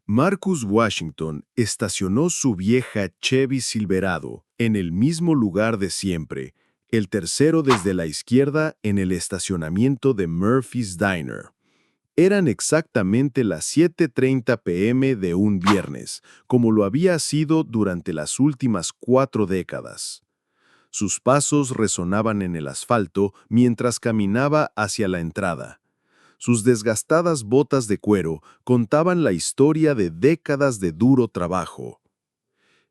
Marcus Washington estacionó su vieja Chevy Silverado en el mismo lugar de siempre, el tercero desde la izquierda en el estacionamiento de Murphy's Diner. Eran exactamente las 7:30 p.m. de un viernes, como lo había sido durante las últimas 4 décadas. Sus pasos resonaban en el asfalto mientras caminaba hacia la entrada. Sus desgastadas botas de cuero contaban la historia de décadas de duro trabajo.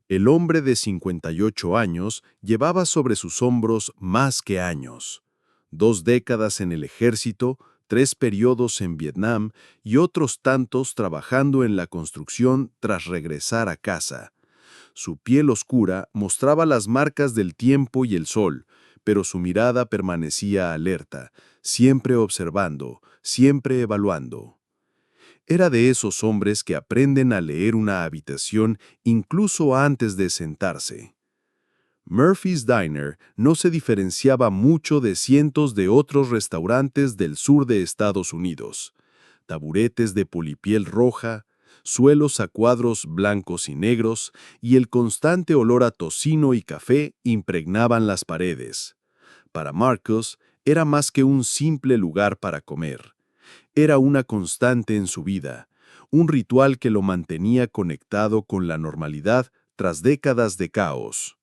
El hombre de 58 años llevaba sobre sus hombros más que años. 2 décadas en el ejército, 3 periodos en Vietnam y otros tantos trabajando en la construcción tras regresar a casa. Su piel oscura mostraba las marcas del tiempo y el sol, pero su mirada permanecía alerta, siempre observando, siempre evaluando. Era de esos hombres que aprenden a leer una habitación incluso antes de sentarse. Murphy's Diner no se diferenciaba mucho de cientos de otros restaurantes del sur de Estados Unidos. Taburetes de polipiel roja, suelos a cuadros blancos y negros, y el constante olor a tocino y café impregnaban las paredes. Para Marcus, era más que un simple lugar para comer. Era una constante en su vida, un ritual que lo mantenía conectado con la normalidad tras décadas de caos.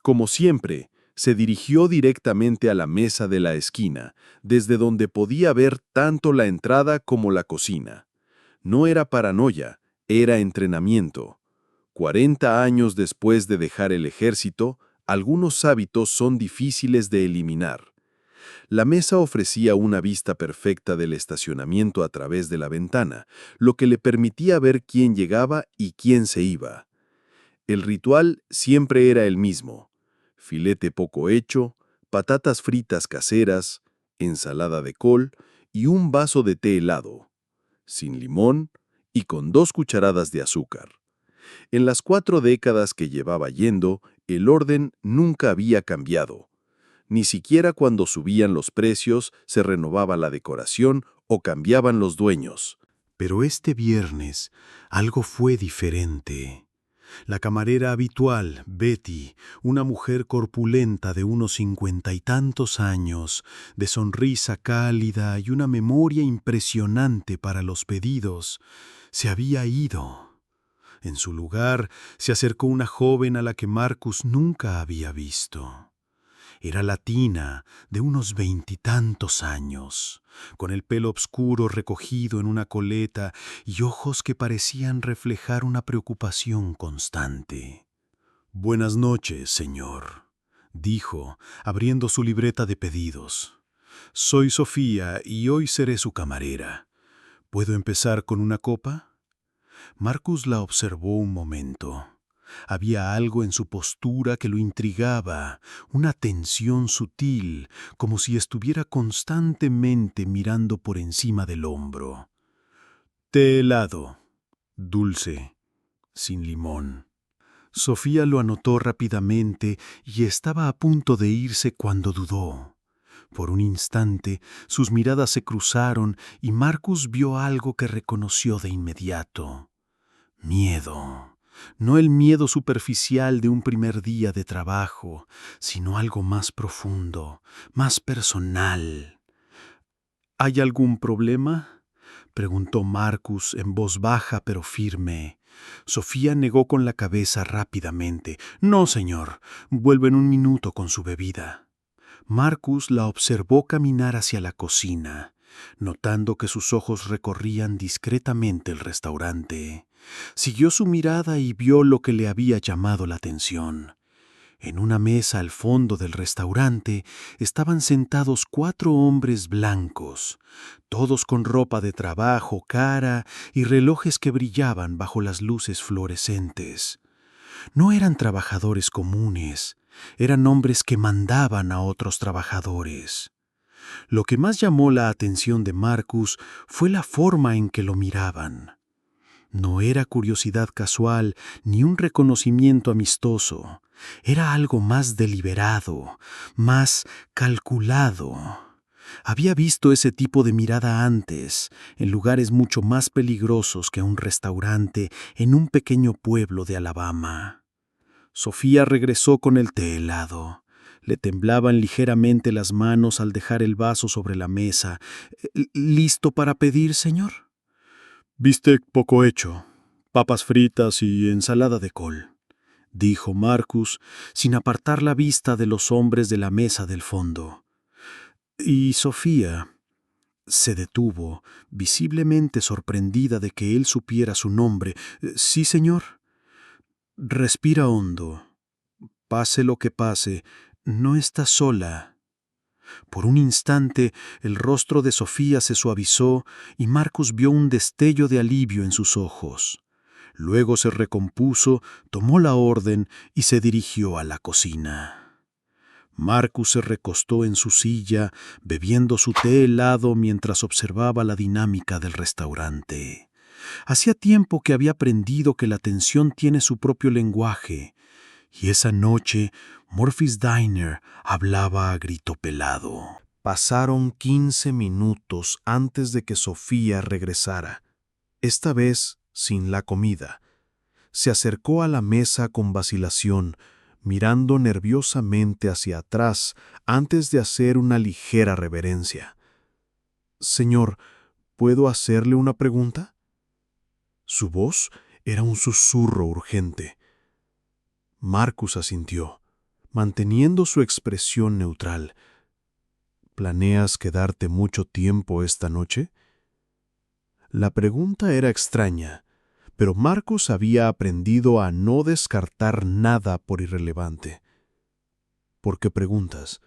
Como siempre, se dirigió directamente a la mesa de la esquina, desde donde podía ver tanto la entrada como la cocina. No era paranoia, era entrenamiento. 40 años después de dejar el ejército, algunos hábitos son difíciles de eliminar. La mesa ofrecía una vista perfecta del estacionamiento a través de la ventana, lo que le permitía ver quién llegaba y quién se iba. El ritual siempre era el mismo: filete poco hecho, patatas fritas caseras, ensalada de col y un vaso de té helado, sin limón y con 2 cucharadas de azúcar. En las 4 décadas que llevaba yendo, el orden nunca había cambiado. Ni siquiera cuando subían los precios, se renovaba la decoración o cambiaban los dueños. Pero este viernes algo fue diferente. La camarera habitual, Betty, una mujer corpulenta de unos 50 y tantos años, de sonrisa cálida y una memoria impresionante para los pedidos, se había ido. En su lugar se acercó una joven a la que Marcus nunca había visto. Era latina, de unos 20 y tantos años, con el pelo oscuro recogido en una coleta y ojos que parecían reflejar una preocupación constante. «Buenas noches, señor», dijo, abriendo su libreta de pedidos. «Soy Sofía y hoy seré su camarera. ¿Puedo empezar con una copa?» Marcus la observó un momento. Había algo en su postura que lo intrigaba, una tensión sutil, como si estuviera constantemente mirando por encima del hombro. «Té helado, dulce, sin limón». Sofía lo anotó rápidamente y estaba a punto de irse cuando dudó. Por un instante, sus miradas se cruzaron y Marcus vio algo que reconoció de inmediato. Miedo. No el miedo superficial de un primer día de trabajo, sino algo más profundo, más personal. «¿Hay algún problema?», preguntó Marcus en voz baja pero firme. Sofía negó con la cabeza rápidamente. «No, señor. Vuelvo en un minuto con su bebida». Marcus la observó caminar hacia la cocina, notando que sus ojos recorrían discretamente el restaurante. Siguió su mirada y vio lo que le había llamado la atención. En una mesa al fondo del restaurante estaban sentados 4 hombres blancos, todos con ropa de trabajo cara y relojes que brillaban bajo las luces fluorescentes. No eran trabajadores comunes, eran hombres que mandaban a otros trabajadores. Lo que más llamó la atención de Marcus fue la forma en que lo miraban. No era curiosidad casual ni un reconocimiento amistoso. Era algo más deliberado, más calculado. Había visto ese tipo de mirada antes, en lugares mucho más peligrosos que un restaurante en un pequeño pueblo de Alabama. Sofía regresó con el té helado. Le temblaban ligeramente las manos al dejar el vaso sobre la mesa. ¿Listo para pedir, señor? Bistec poco hecho, papas fritas y ensalada de col, dijo Marcus, sin apartar la vista de los hombres de la mesa del fondo. Y Sofía se detuvo, visiblemente sorprendida de que él supiera su nombre. Sí, señor. Respira hondo. Pase lo que pase, no está sola. Por un instante el rostro de Sofía se suavizó y Marcus vio un destello de alivio en sus ojos. Luego se recompuso, tomó la orden y se dirigió a la cocina. Marcus se recostó en su silla, bebiendo su té helado mientras observaba la dinámica del restaurante. Hacía tiempo que había aprendido que la tensión tiene su propio lenguaje, y esa noche Murphy's Diner hablaba a grito pelado. Pasaron 15 minutos antes de que Sofía regresara, esta vez sin la comida. Se acercó a la mesa con vacilación, mirando nerviosamente hacia atrás antes de hacer una ligera reverencia. «Señor, ¿puedo hacerle una pregunta?» Su voz era un susurro urgente. Marcus asintió, manteniendo su expresión neutral. «¿Planeas quedarte mucho tiempo esta noche?» La pregunta era extraña, pero Marcus había aprendido a no descartar nada por irrelevante. «¿Por qué preguntas?»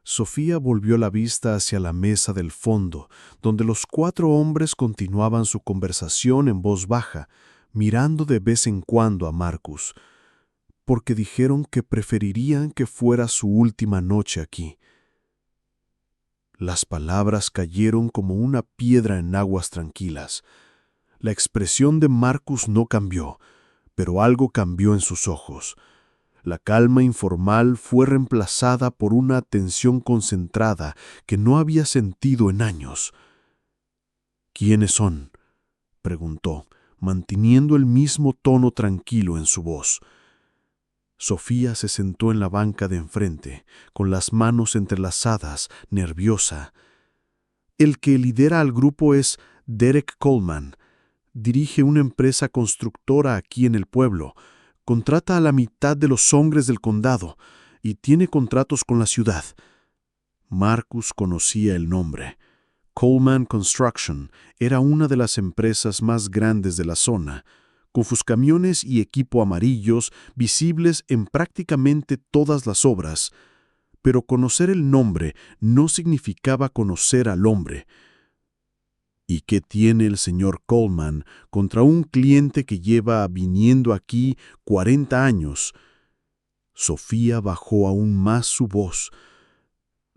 Sofía volvió la vista hacia la mesa del fondo, donde los 4 hombres continuaban su conversación en voz baja, mirando de vez en cuando a Marcus, porque dijeron que preferirían que fuera su última noche aquí. Las palabras cayeron como una piedra en aguas tranquilas. La expresión de Marcus no cambió, pero algo cambió en sus ojos. La calma informal fue reemplazada por una atención concentrada que no había sentido en años. «¿Quiénes son?», preguntó, manteniendo el mismo tono tranquilo en su voz. Sofía se sentó en la banca de enfrente, con las manos entrelazadas, nerviosa. «El que lidera al grupo es Derek Coleman. Dirige una empresa constructora aquí en el pueblo. Contrata a la mitad de los hombres del condado y tiene contratos con la ciudad». Marcus conocía el nombre. Coleman Construction era una de las empresas más grandes de la zona, con sus camiones y equipo amarillos visibles en prácticamente todas las obras. Pero conocer el nombre no significaba conocer al hombre. ¿Y qué tiene el señor Coleman contra un cliente que lleva viniendo aquí 40 años? Sofía bajó aún más su voz.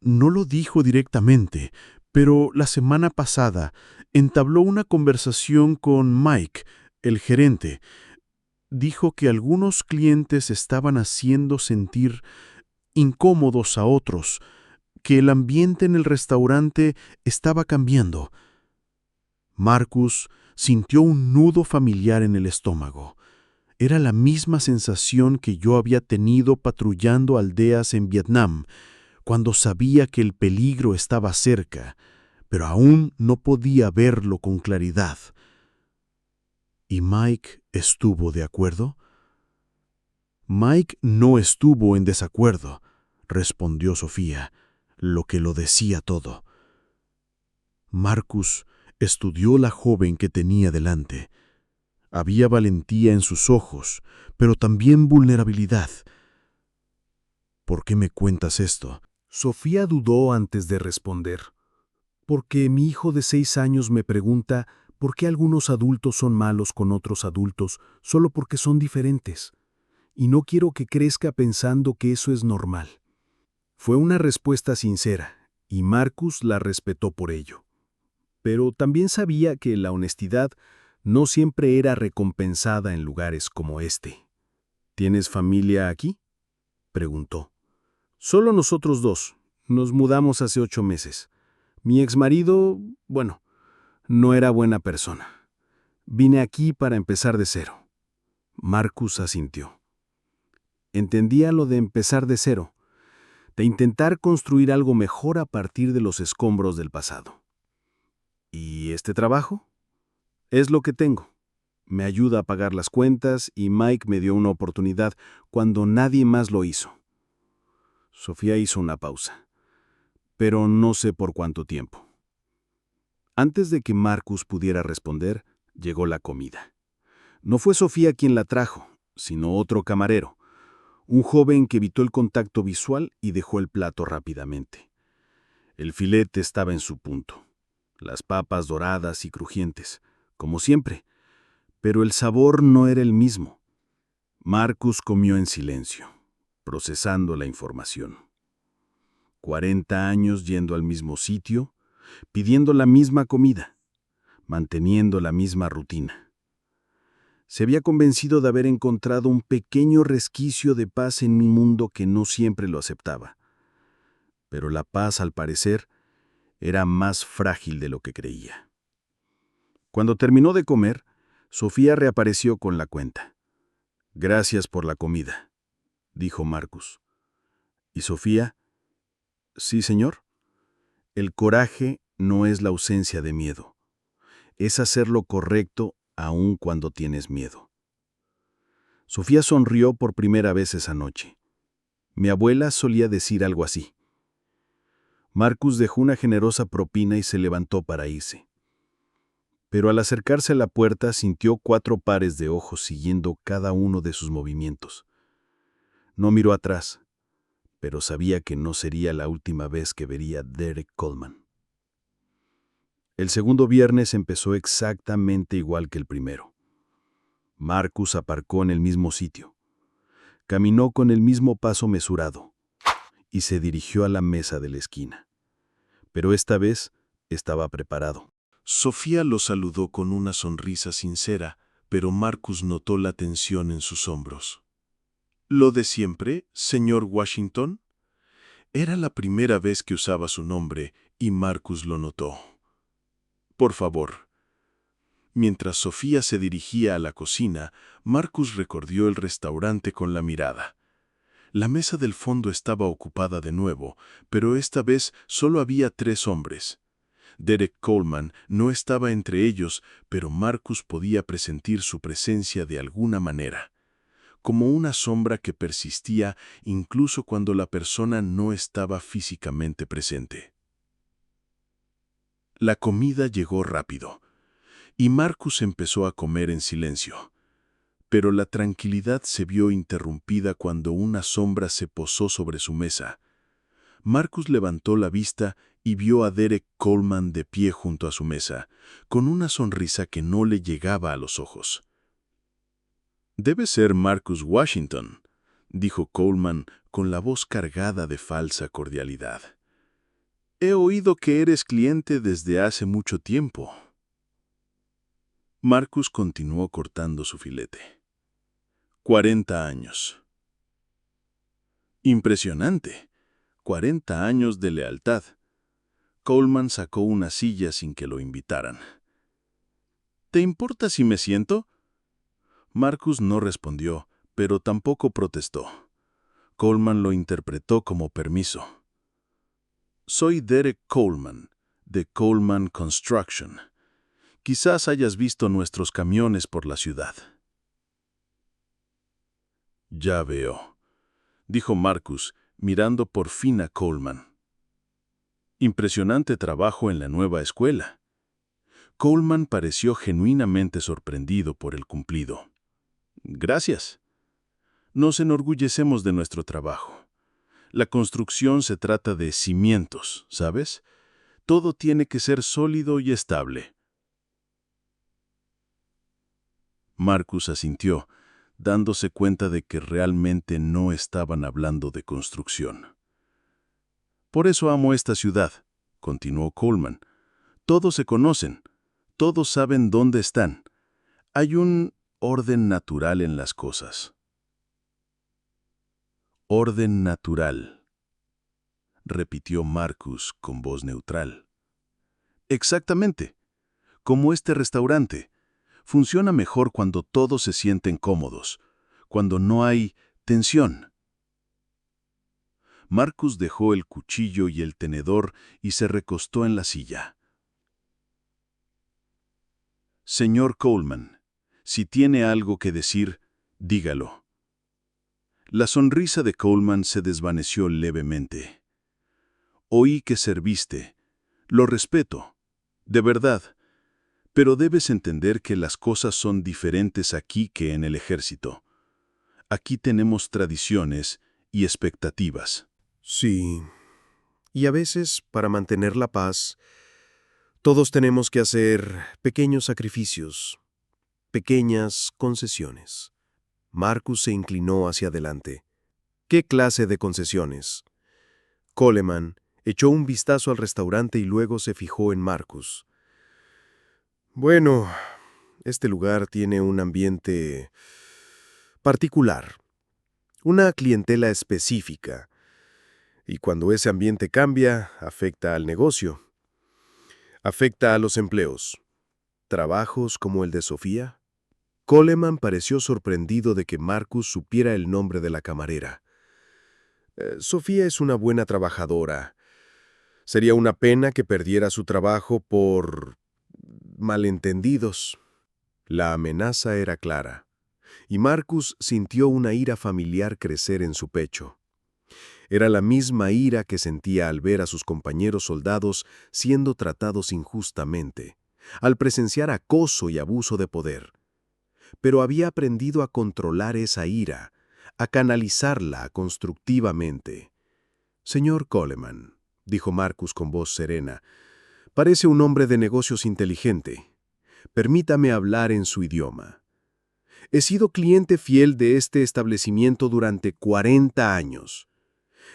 No lo dijo directamente, pero la semana pasada entabló una conversación con Mike, el gerente. Dijo que algunos clientes estaban haciendo sentir incómodos a otros, que el ambiente en el restaurante estaba cambiando. Marcus sintió un nudo familiar en el estómago. Era la misma sensación que yo había tenido patrullando aldeas en Vietnam, cuando sabía que el peligro estaba cerca, pero aún no podía verlo con claridad. ¿Y Mike estuvo de acuerdo? Mike no estuvo en desacuerdo, respondió Sofía, lo que lo decía todo. Marcus estudió la joven que tenía delante. Había valentía en sus ojos, pero también vulnerabilidad. ¿Por qué me cuentas esto? Sofía dudó antes de responder. Porque mi hijo de 6 años me pregunta por qué algunos adultos son malos con otros adultos solo porque son diferentes. Y no quiero que crezca pensando que eso es normal. Fue una respuesta sincera, y Marcus la respetó por ello. Pero también sabía que la honestidad no siempre era recompensada en lugares como este. ¿Tienes familia aquí?, preguntó. Solo nosotros 2. Nos mudamos hace 8 meses. Mi exmarido, bueno, no era buena persona. Vine aquí para empezar de cero. Marcus asintió. Entendía lo de empezar de cero, de intentar construir algo mejor a partir de los escombros del pasado. ¿Y este trabajo? Es lo que tengo. Me ayuda a pagar las cuentas y Mike me dio una oportunidad cuando nadie más lo hizo. Sofía hizo una pausa, pero no sé por cuánto tiempo. Antes de que Marcus pudiera responder, llegó la comida. No fue Sofía quien la trajo, sino otro camarero, un joven que evitó el contacto visual y dejó el plato rápidamente. El filete estaba en su punto, las papas doradas y crujientes, como siempre, pero el sabor no era el mismo. Marcus comió en silencio, procesando la información. 40 años yendo al mismo sitio, pidiendo la misma comida, manteniendo la misma rutina. Se había convencido de haber encontrado un pequeño resquicio de paz en mi mundo que no siempre lo aceptaba. Pero la paz, al parecer, era más frágil de lo que creía. Cuando terminó de comer, Sofía reapareció con la cuenta. «Gracias por la comida», dijo Marcus. ¿Y Sofía? «Sí, señor». El coraje no es la ausencia de miedo. Es hacer lo correcto aun cuando tienes miedo. Sofía sonrió por primera vez esa noche. Mi abuela solía decir algo así. Marcus dejó una generosa propina y se levantó para irse. Pero al acercarse a la puerta sintió 4 pares de ojos siguiendo cada uno de sus movimientos. No miró atrás, pero sabía que no sería la última vez que vería a Derek Coleman. El segundo viernes empezó exactamente igual que el primero. Marcus aparcó en el mismo sitio. Caminó con el mismo paso mesurado y se dirigió a la mesa de la esquina. Pero esta vez estaba preparado. Sofía lo saludó con una sonrisa sincera, pero Marcus notó la tensión en sus hombros. ¿Lo de siempre, señor Washington? Era la primera vez que usaba su nombre y Marcus lo notó. Por favor. Mientras Sofía se dirigía a la cocina, Marcus recorrió el restaurante con la mirada. La mesa del fondo estaba ocupada de nuevo, pero esta vez solo había 3 hombres. Derek Coleman no estaba entre ellos, pero Marcus podía presentir su presencia de alguna manera, como una sombra que persistía incluso cuando la persona no estaba físicamente presente. La comida llegó rápido, y Marcus empezó a comer en silencio. Pero la tranquilidad se vio interrumpida cuando una sombra se posó sobre su mesa. Marcus levantó la vista y vio a Derek Coleman de pie junto a su mesa, con una sonrisa que no le llegaba a los ojos. «Debe ser Marcus Washington», dijo Coleman con la voz cargada de falsa cordialidad. «He oído que eres cliente desde hace mucho tiempo». Marcus continuó cortando su filete. 40 años. Impresionante. 40 años de lealtad. Coleman sacó una silla sin que lo invitaran. «¿Te importa si me siento?» Marcus no respondió, pero tampoco protestó. Coleman lo interpretó como permiso. «Soy Derek Coleman, de Coleman Construction. Quizás hayas visto nuestros camiones por la ciudad». «Ya veo», dijo Marcus, mirando por fin a Coleman. «Impresionante trabajo en la nueva escuela». Coleman pareció genuinamente sorprendido por el cumplido. «Gracias. Nos enorgullecemos de nuestro trabajo. La construcción se trata de cimientos, ¿sabes? Todo tiene que ser sólido y estable». Marcus asintió, dándose cuenta de que realmente no estaban hablando de construcción. «Por eso amo esta ciudad», continuó Coleman. «Todos se conocen, todos saben dónde están. Hay un orden natural en las cosas». Orden natural. repitió Marcus con voz neutral. Exactamente. Como este restaurante. Funciona mejor cuando todos se sienten cómodos, cuando no hay tensión. Marcus dejó el cuchillo y el tenedor y se recostó en la silla. Señor Coleman, si tiene algo que decir, dígalo. La sonrisa de Coleman se desvaneció levemente. Oí que serviste. Lo respeto. De verdad. Pero debes entender que las cosas son diferentes aquí que en el ejército. Aquí tenemos tradiciones y expectativas. Sí, y a veces, para mantener la paz, todos tenemos que hacer pequeños sacrificios, pequeñas concesiones. Marcus se inclinó hacia adelante. ¿Qué clase de concesiones? Coleman echó un vistazo al restaurante y luego se fijó en Marcus. Bueno, este lugar tiene un ambiente particular, una clientela específica, y cuando ese ambiente cambia, afecta al negocio, afecta a los empleos. ¿Trabajos como el de Sofía? Coleman pareció sorprendido de que Marcus supiera el nombre de la camarera. Sofía es una buena trabajadora. Sería una pena que perdiera su trabajo por malentendidos. La amenaza era clara, y Marcus sintió una ira familiar crecer en su pecho. Era la misma ira que sentía al ver a sus compañeros soldados siendo tratados injustamente, al presenciar acoso y abuso de poder. Pero había aprendido a controlar esa ira, a canalizarla constructivamente. «Señor Coleman», dijo Marcus con voz serena, «parece un hombre de negocios inteligente. Permítame hablar en su idioma. He sido cliente fiel de este establecimiento durante 40 años.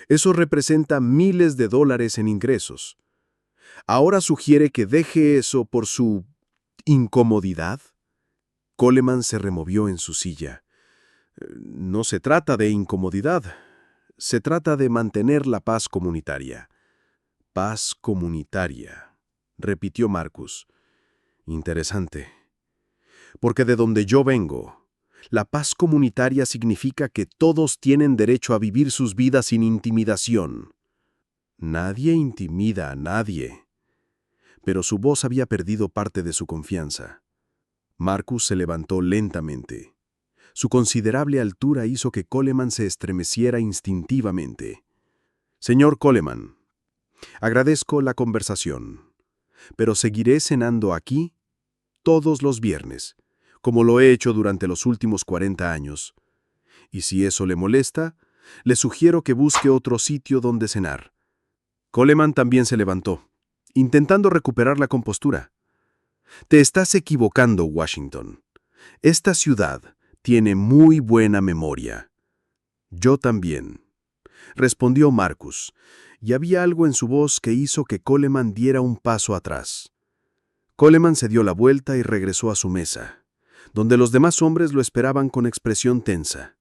Eso representa miles de dólares en ingresos. ¿Ahora sugiere que deje eso por su incomodidad?» Coleman se removió en su silla. «No se trata de incomodidad. Se trata de mantener la paz comunitaria». «Paz comunitaria», repitió Marcus. «Interesante. Porque de donde yo vengo, la paz comunitaria significa que todos tienen derecho a vivir sus vidas sin intimidación». «Nadie intimida a nadie». Pero su voz había perdido parte de su confianza. Marcus se levantó lentamente. Su considerable altura hizo que Coleman se estremeciera instintivamente. «Señor Coleman, agradezco la conversación, pero seguiré cenando aquí todos los viernes, como lo he hecho durante los últimos 40 años. Y si eso le molesta, le sugiero que busque otro sitio donde cenar». Coleman también se levantó, intentando recuperar la compostura. «Te estás equivocando, Washington. Esta ciudad tiene muy buena memoria». «Yo también», respondió Marcus, y había algo en su voz que hizo que Coleman diera un paso atrás. Coleman se dio la vuelta y regresó a su mesa, donde los demás hombres lo esperaban con expresión tensa.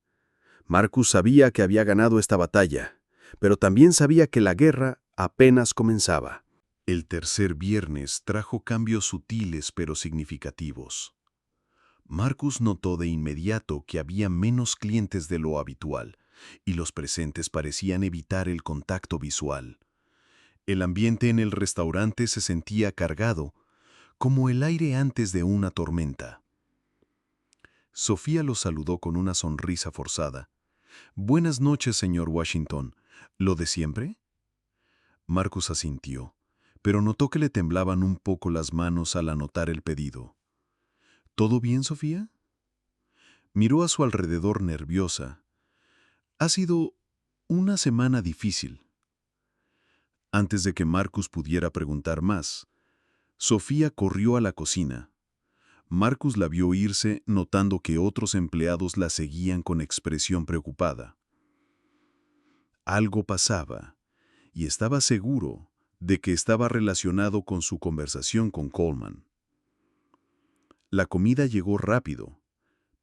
Marcus sabía que había ganado esta batalla, pero también sabía que la guerra apenas comenzaba. El tercer viernes trajo cambios sutiles pero significativos. Marcus notó de inmediato que había menos clientes de lo habitual, y los presentes parecían evitar el contacto visual. El ambiente en el restaurante se sentía cargado, como el aire antes de una tormenta. Sofía lo saludó con una sonrisa forzada. «Buenas noches, señor Washington. ¿Lo de siempre?» Marcus asintió, pero notó que le temblaban un poco las manos al anotar el pedido. «¿Todo bien, Sofía?» Miró a su alrededor nerviosa. «Ha sido una semana difícil». Antes de que Marcus pudiera preguntar más, Sofía corrió a la cocina. Marcus la vio irse, notando que otros empleados la seguían con expresión preocupada. Algo pasaba, y estaba seguro de que estaba relacionado con su conversación con Coleman. La comida llegó rápido,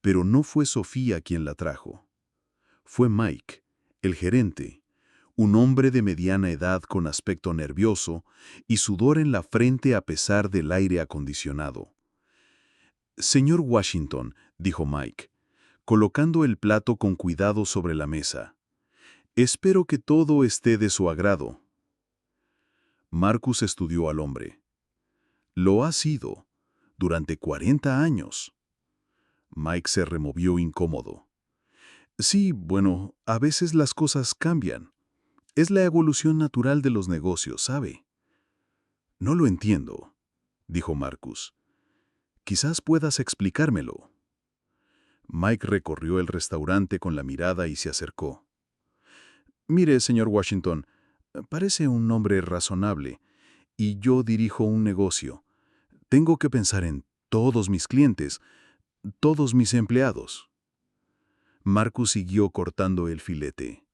pero no fue Sofía quien la trajo. Fue Mike, el gerente, un hombre de mediana edad con aspecto nervioso y sudor en la frente a pesar del aire acondicionado. «Señor Washington», dijo Mike, colocando el plato con cuidado sobre la mesa. «Espero que todo esté de su agrado». Marcus estudió al hombre. «Lo ha sido, durante 40 años». Mike se removió incómodo. «Sí, bueno, a veces las cosas cambian. Es la evolución natural de los negocios, ¿sabe?» «No lo entiendo», dijo Marcus. «Quizás puedas explicármelo». Mike recorrió el restaurante con la mirada y se acercó. «Mire, señor Washington, parece un hombre razonable, y yo dirijo un negocio. Tengo que pensar en todos mis clientes, todos mis empleados». Marcus siguió cortando el filete.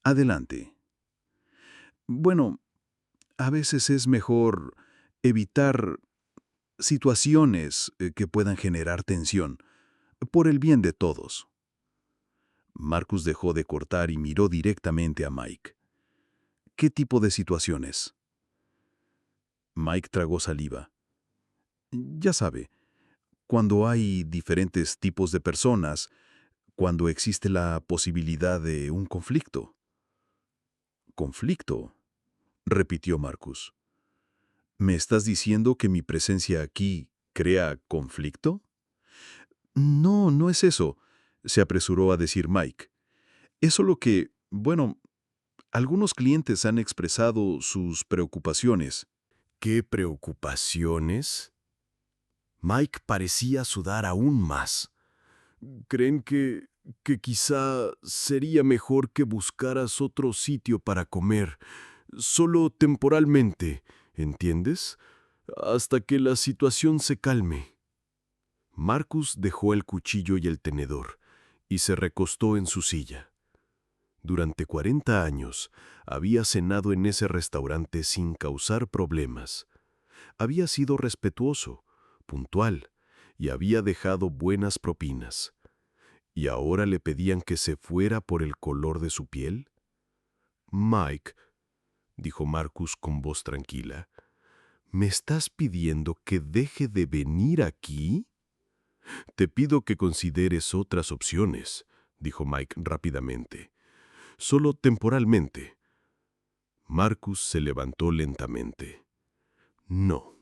«Adelante». «Bueno, a veces es mejor evitar situaciones que puedan generar tensión, por el bien de todos». Marcus dejó de cortar y miró directamente a Mike. «¿Qué tipo de situaciones?» Mike tragó saliva. «Ya sabe, cuando hay diferentes tipos de personas, cuando existe la posibilidad de un conflicto». «¿Conflicto?», repitió Marcus. «¿Me estás diciendo que mi presencia aquí crea conflicto?» «No, no es eso», se apresuró a decir Mike. «Es solo que, bueno, algunos clientes han expresado sus preocupaciones». ¿Qué preocupaciones? Mike parecía sudar aún más. ¿Creen que quizá sería mejor que buscaras otro sitio para comer, solo temporalmente, ¿entiendes? Hasta que la situación se calme». Marcus dejó el cuchillo y el tenedor y se recostó en su silla. Durante 40 años había cenado en ese restaurante sin causar problemas. Había sido respetuoso, puntual, y había dejado buenas propinas. ¿Y ahora le pedían que se fuera por el color de su piel? «Mike», dijo Marcus con voz tranquila, «¿me estás pidiendo que deje de venir aquí?» «Te pido que consideres otras opciones», dijo Mike rápidamente. «Solo temporalmente». Marcus se levantó lentamente. «No.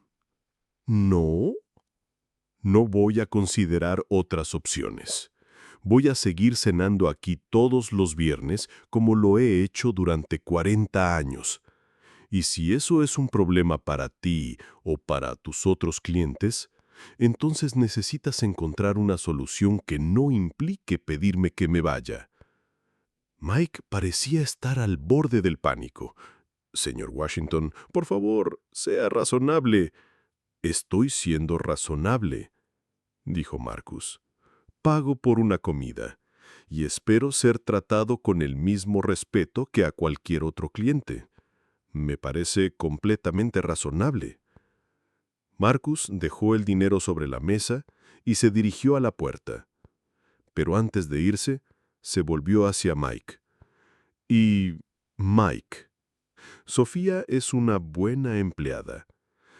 ¿No? No voy a considerar otras opciones. Voy a seguir cenando aquí todos los viernes como lo he hecho durante 40 años. Y si eso es un problema para ti o para tus otros clientes, entonces necesitas encontrar una solución que no implique pedirme que me vaya». Mike parecía estar al borde del pánico. «Señor Washington, por favor, sea razonable». «Estoy siendo razonable», dijo Marcus. «Pago por una comida, y espero ser tratado con el mismo respeto que a cualquier otro cliente. Me parece completamente razonable». Marcus dejó el dinero sobre la mesa y se dirigió a la puerta. Pero antes de irse, se volvió hacia Mike. «Y, Mike, Sofía es una buena empleada.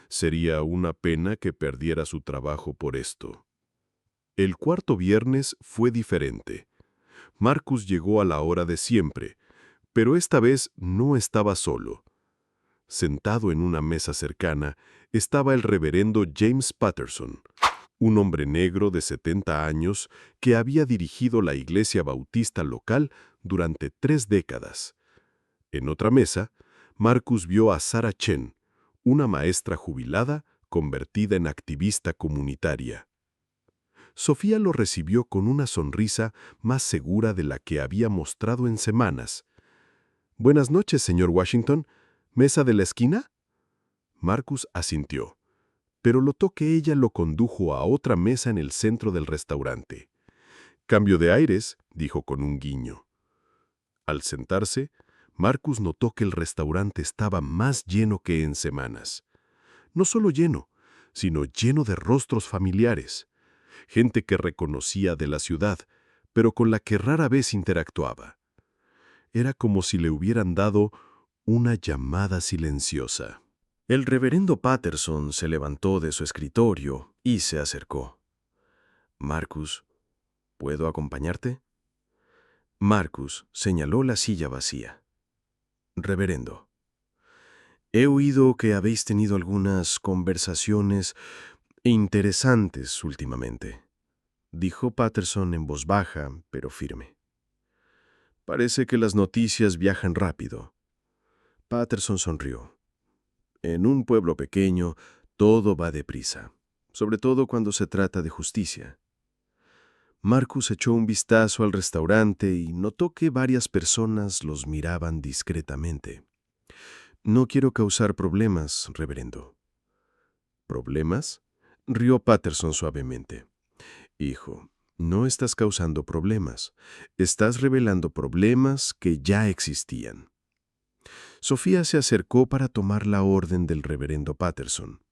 Sería una pena que perdiera su trabajo por esto». El cuarto viernes fue diferente. Marcus llegó a la hora de siempre, pero esta vez no estaba solo. Sentado en una mesa cercana estaba el reverendo James Patterson, un hombre negro de 70 años que había dirigido la iglesia bautista local durante 3 décadas. En otra mesa, Marcus vio a Sarah Chen, una maestra jubilada convertida en activista comunitaria. Sofía lo recibió con una sonrisa más segura de la que había mostrado en semanas. «Buenas noches, señor Washington. ¿Mesa de la esquina?» Marcus asintió, pero notó que ella lo condujo a otra mesa en el centro del restaurante. «Cambio de aires», dijo con un guiño. Al sentarse, Marcus notó que el restaurante estaba más lleno que en semanas. No solo lleno, sino lleno de rostros familiares. Gente que reconocía de la ciudad, pero con la que rara vez interactuaba. Era como si le hubieran dado una llamada silenciosa. El reverendo Patterson se levantó de su escritorio y se acercó. «Marcus, ¿puedo acompañarte?» Marcus señaló la silla vacía. «Reverendo, he oído que habéis tenido algunas conversaciones interesantes últimamente», dijo Patterson en voz baja, pero firme. «Parece que las noticias viajan rápido». Patterson sonrió. En un pueblo pequeño, todo va deprisa, sobre todo cuando se trata de justicia. Marcus echó un vistazo al restaurante y notó que varias personas los miraban discretamente. «No quiero causar problemas, reverendo». «¿Problemas?», rió Patterson suavemente. «Hijo, no estás causando problemas. Estás revelando problemas que ya existían». Sofía se acercó para tomar la orden del reverendo Patterson.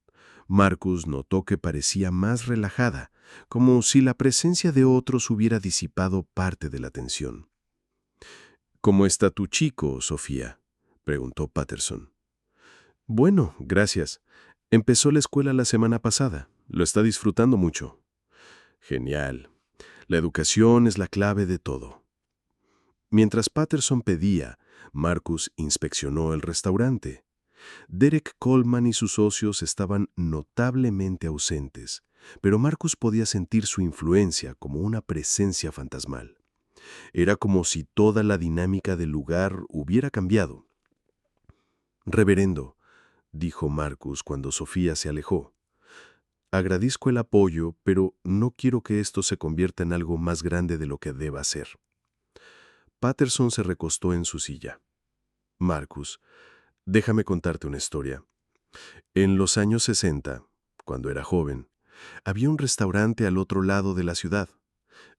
Marcus notó que parecía más relajada, como si la presencia de otros hubiera disipado parte de la tensión. «¿Cómo está tu chico, Sofía?», preguntó Patterson. «Bueno, gracias. Empezó la escuela la semana pasada. Lo está disfrutando mucho». «Genial. La educación es la clave de todo». Mientras Patterson pedía, Marcus inspeccionó el restaurante. Derek Coleman y sus socios estaban notablemente ausentes, pero Marcus podía sentir su influencia como una presencia fantasmal. Era como si toda la dinámica del lugar hubiera cambiado. «Reverendo», dijo Marcus cuando Sofía se alejó, «agradezco el apoyo, pero no quiero que esto se convierta en algo más grande de lo que deba ser». Patterson se recostó en su silla. «Marcus, déjame contarte una historia. En los años 60, cuando era joven, había un restaurante al otro lado de la ciudad.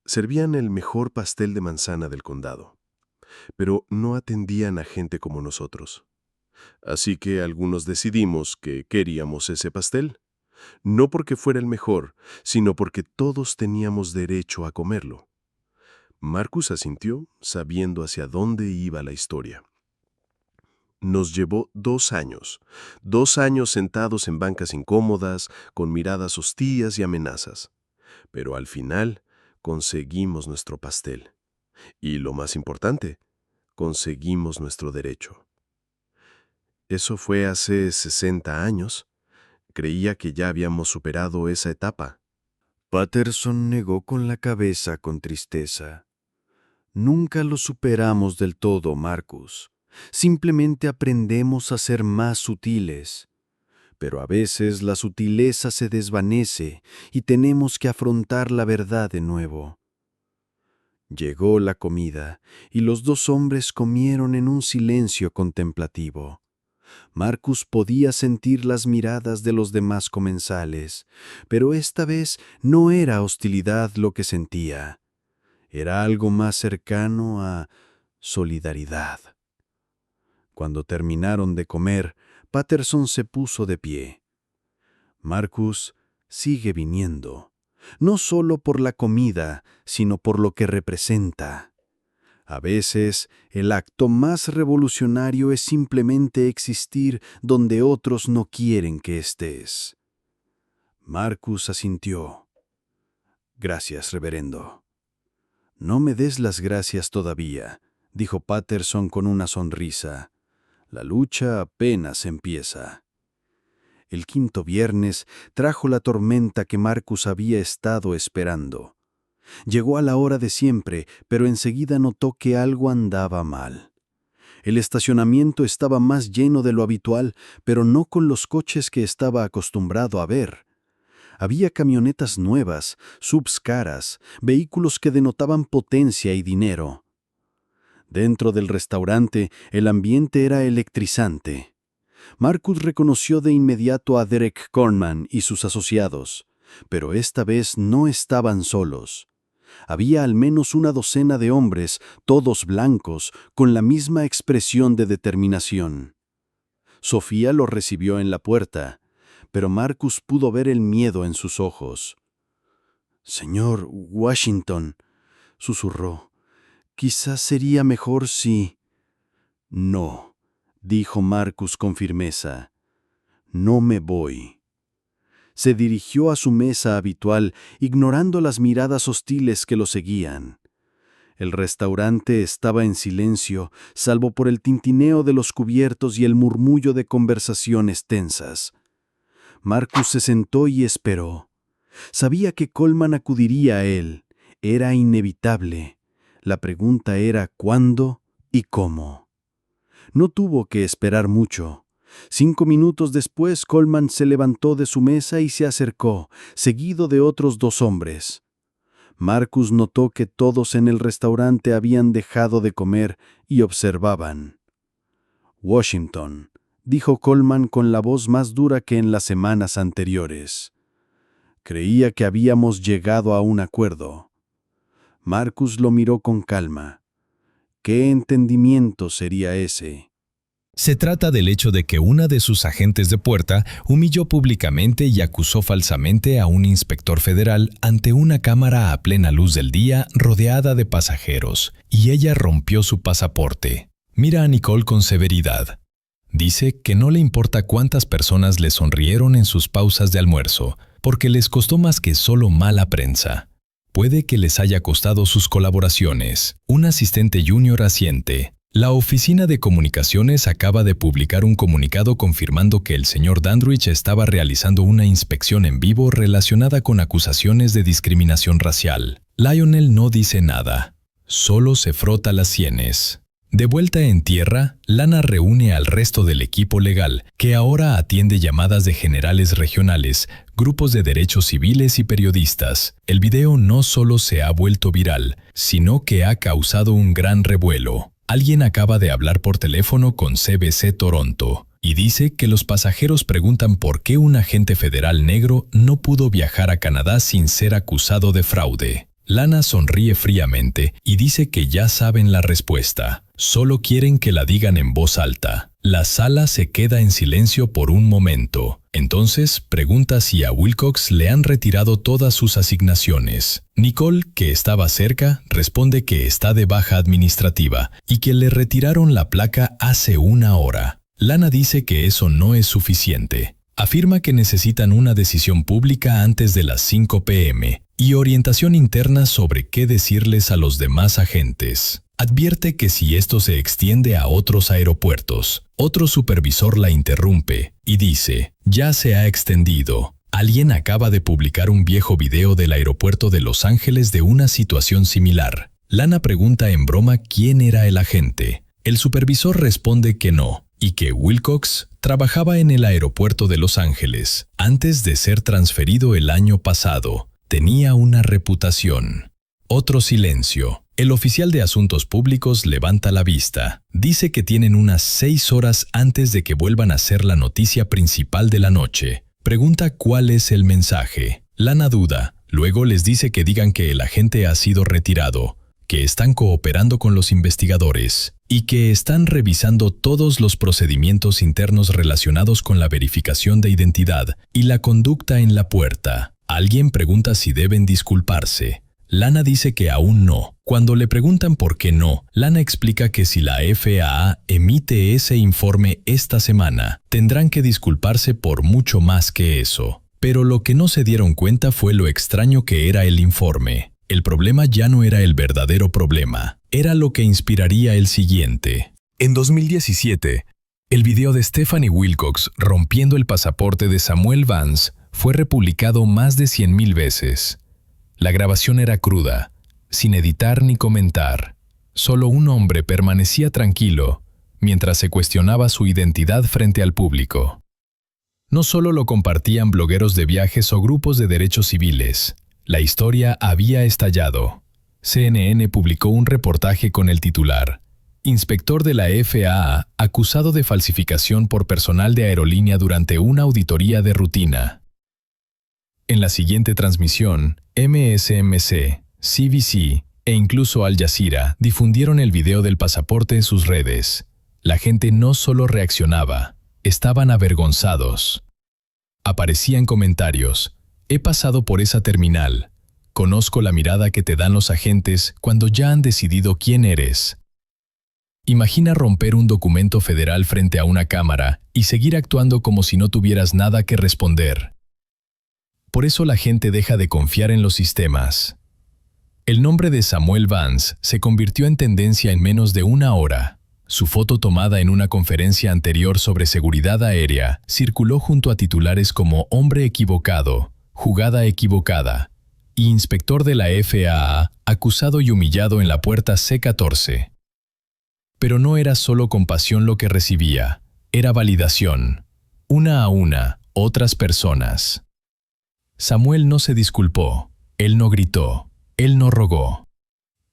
Servían el mejor pastel de manzana del condado, pero no atendían a gente como nosotros. Así que algunos decidimos que queríamos ese pastel, no porque fuera el mejor, sino porque todos teníamos derecho a comerlo». Marcus asintió, sabiendo hacia dónde iba la historia. «Nos llevó 2 años. 2 años sentados en bancas incómodas, con miradas hostillas y amenazas. Pero al final conseguimos nuestro pastel. Y lo más importante, conseguimos nuestro derecho». Eso fue hace 60 años. Creía que ya habíamos superado esa etapa. Patterson negó con la cabeza con tristeza. «Nunca lo superamos del todo, Marcus. Simplemente aprendemos a ser más sutiles. Pero a veces la sutileza se desvanece y tenemos que afrontar la verdad de nuevo». Llegó la comida y los 2 hombres comieron en un silencio contemplativo. Marcus podía sentir las miradas de los demás comensales, pero esta vez no era hostilidad lo que sentía. Era algo más cercano a solidaridad. Cuando terminaron de comer, Patterson se puso de pie. «Marcus sigue viniendo, no solo por la comida, sino por lo que representa. A veces, el acto más revolucionario es simplemente existir donde otros no quieren que estés». Marcus asintió. «Gracias, reverendo». «No me des las gracias todavía», dijo Patterson con una sonrisa. «La lucha apenas empieza». El 5.º viernes trajo la tormenta que Marcus había estado esperando. Llegó a la hora de siempre, pero enseguida notó que algo andaba mal. El estacionamiento estaba más lleno de lo habitual, pero no con los coches que estaba acostumbrado a ver. Había camionetas nuevas, subs caras, vehículos que denotaban potencia y dinero. Dentro del restaurante, el ambiente era electrizante. Marcus reconoció de inmediato a Derek Coleman y sus asociados, pero esta vez no estaban solos. Había al menos una docena de hombres, todos blancos, con la misma expresión de determinación. Sofía lo recibió en la puerta, pero Marcus pudo ver el miedo en sus ojos. «Señor Washington», susurró, «quizás sería mejor si...» No, dijo Marcus con firmeza. No me voy. Se dirigió a su mesa habitual, ignorando las miradas hostiles que lo seguían. El restaurante estaba en silencio, salvo por el tintineo de los cubiertos y el murmullo de conversaciones tensas. Marcus se sentó y esperó. Sabía que Coleman acudiría a él. Era inevitable. La pregunta era cuándo y cómo. No tuvo que esperar mucho. 5 minutos después, Coleman se levantó de su mesa y se acercó, seguido de otros 2 hombres. Marcus notó que todos en el restaurante habían dejado de comer y observaban. «Washington», dijo Coleman con la voz más dura que en las semanas anteriores. «Creía que habíamos llegado a un acuerdo». Marcus lo miró con calma. ¿Qué entendimiento sería ese? Se trata del hecho de que una de sus agentes de puerta humilló públicamente y acusó falsamente a un inspector federal ante una cámara a plena luz del día rodeada de pasajeros, y ella rompió su pasaporte. Mira a Nicole con severidad. Dice que no le importa cuántas personas le sonrieron en sus pausas de almuerzo, porque les costó más que solo mala prensa. Puede que les haya costado sus colaboraciones. Un asistente junior asiente. La Oficina de Comunicaciones acaba de publicar un comunicado confirmando que el señor Dandridge estaba realizando una inspección en vivo relacionada con acusaciones de discriminación racial. Lionel no dice nada, solo se frota las sienes. De vuelta en tierra, Lana reúne al resto del equipo legal, que ahora atiende llamadas de generales regionales, grupos de derechos civiles y periodistas. El video no solo se ha vuelto viral, sino que ha causado un gran revuelo. Alguien acaba de hablar por teléfono con CBC Toronto y dice que los pasajeros preguntan por qué un agente federal negro no pudo viajar a Canadá sin ser acusado de fraude. Lana sonríe fríamente y dice que ya saben la respuesta. Solo quieren que la digan en voz alta. La sala se queda en silencio por un momento. Entonces pregunta si a Wilcox le han retirado todas sus asignaciones. Nicole, que estaba cerca, responde que está de baja administrativa y que le retiraron la placa hace 1 hora. Lana dice que eso no es suficiente. Afirma que necesitan una decisión pública antes de las 5 p.m. y orientación interna sobre qué decirles a los demás agentes. Advierte que si esto se extiende a otros aeropuertos, otro supervisor la interrumpe y dice, ya se ha extendido. Alguien acaba de publicar un viejo video del aeropuerto de Los Ángeles de una situación similar. Lana pregunta en broma quién era el agente. El supervisor responde que no, y que Wilcox trabajaba en el aeropuerto de Los Ángeles antes de ser transferido el año pasado. Tenía una reputación. Otro silencio. El oficial de Asuntos Públicos levanta la vista. Dice que tienen unas 6 horas antes de que vuelvan a ser la noticia principal de la noche. Pregunta cuál es el mensaje. Lana duda. Luego les dice que digan que el agente ha sido retirado, que están cooperando con los investigadores y que están revisando todos los procedimientos internos relacionados con la verificación de identidad y la conducta en la puerta. Alguien pregunta si deben disculparse. Lana dice que aún no. Cuando le preguntan por qué no, Lana explica que si la FAA emite ese informe esta semana, tendrán que disculparse por mucho más que eso. Pero lo que no se dieron cuenta fue lo extraño que era el informe. El problema ya no era el verdadero problema, era lo que inspiraría el siguiente. En 2017, el video de Stephanie Wilcox rompiendo el pasaporte de Samuel Vance fue republicado más de 100,000 veces. La grabación era cruda, sin editar ni comentar. Solo un hombre permanecía tranquilo mientras se cuestionaba su identidad frente al público. No solo lo compartían blogueros de viajes o grupos de derechos civiles. La historia había estallado. CNN publicó un reportaje con el titular: Inspector de la FAA acusado de falsificación por personal de aerolínea durante una auditoría de rutina. En la siguiente transmisión, MSNBC, CBC e incluso Al Jazeera difundieron el video del pasaporte en sus redes. La gente no solo reaccionaba, estaban avergonzados. Aparecían comentarios: he pasado por esa terminal. Conozco la mirada que te dan los agentes cuando ya han decidido quién eres. Imagina romper un documento federal frente a una cámara y seguir actuando como si no tuvieras nada que responder. Por eso la gente deja de confiar en los sistemas. El nombre de Samuel Vance se convirtió en tendencia en menos de una hora. Su foto tomada en una conferencia anterior sobre seguridad aérea circuló junto a titulares como «Hombre equivocado», «Jugada equivocada» y «Inspector de la FAA acusado y humillado en la puerta C-14». Pero no era solo compasión lo que recibía, era validación. Una a una, otras personas. Samuel no se disculpó, él no gritó, él no rogó.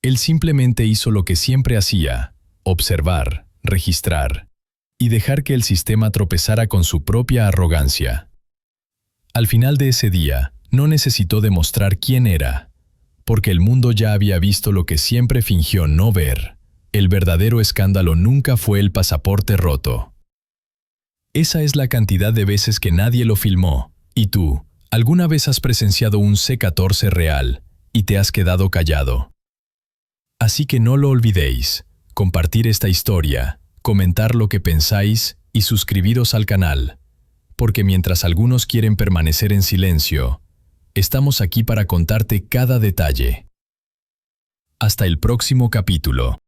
Él simplemente hizo lo que siempre hacía: observar, registrar y dejar que el sistema tropezara con su propia arrogancia. Al final de ese día, no necesitó demostrar quién era, porque el mundo ya había visto lo que siempre fingió no ver. El verdadero escándalo nunca fue el pasaporte roto. Esa es la cantidad de veces que nadie lo filmó. ¿Y tú, alguna vez has presenciado un C-14 real y te has quedado callado? Así que no lo olvidéis, compartir esta historia, comentar lo que pensáis y suscribiros al canal, porque mientras algunos quieren permanecer en silencio, estamos aquí para contarte cada detalle. Hasta el próximo capítulo.